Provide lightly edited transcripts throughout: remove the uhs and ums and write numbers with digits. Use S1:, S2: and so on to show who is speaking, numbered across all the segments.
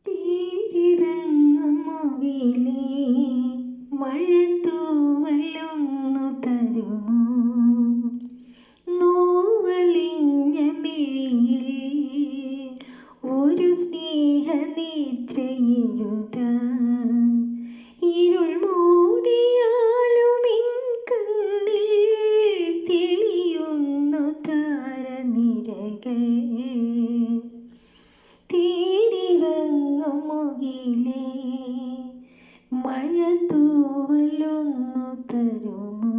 S1: തേരിറങ്ങുമുകിലേ മഴത്തൂവലൊന്നു തരുമോ? നോവലിഞ്ഞ മിഴിയിൽ ഒരു സ്നേഹനിദ്രയെഴുതാൻ ഇരുൾ മൂടിയാലും എൻ കണ്ണിൽ തെളിയുന്നു താരനിരകൾ. തേരിറങ്ങുമുകിലേ മഴത്തൂവലൊന്നു തരുമോ?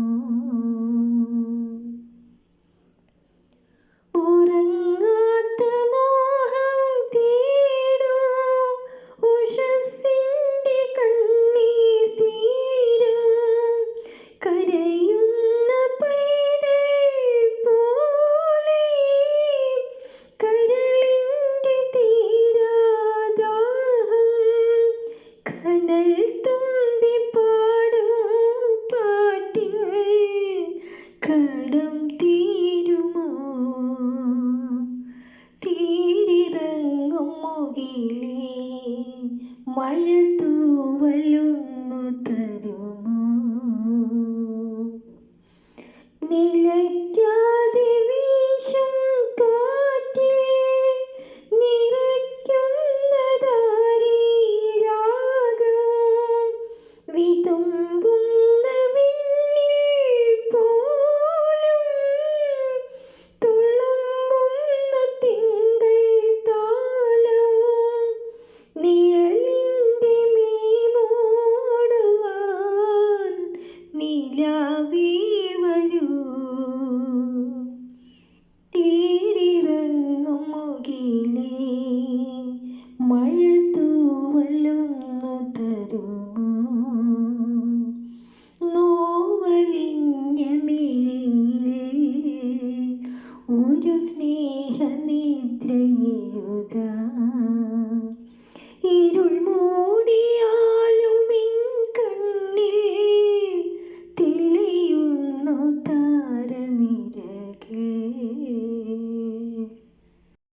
S1: ഉറങ്ങാത്ത മോഹം തേടും ഉഷസ്സിന്റെ കണ്ണീർ തീരും. കരയുന്ന പൈതൽ പോലെ കരളിന്റെ തീരാദാഹം. കനൽ തുമ്പി പാടും പാട്ടിൽ കടം തീരുമോ? തേരിറങ്ങുമുകിലേ മഴത്തൂവലൊന്നു തരുമോ? നിലയ്ക്കാതെ വീശും കാറ്റിൽ നിറയ്ക്കുന്നതാരീ രാഗം. വിതുമ്പുന്ന വിണ്ണിൽ പോലും തുളുമ്പുന്ന തിങ്കൾ താളം. നിഴലിന്റെ മീമൂടുവാൻ നിലാവേ വരൂ. തേരിറങ്ങുമുകിലേ മഴത്തൂവലൊന്നു തരുമോ? നോവലിഞ്ഞ മിഴിയിൽ ഒരു സ്നേഹനിദ്രയെഴുതാൻ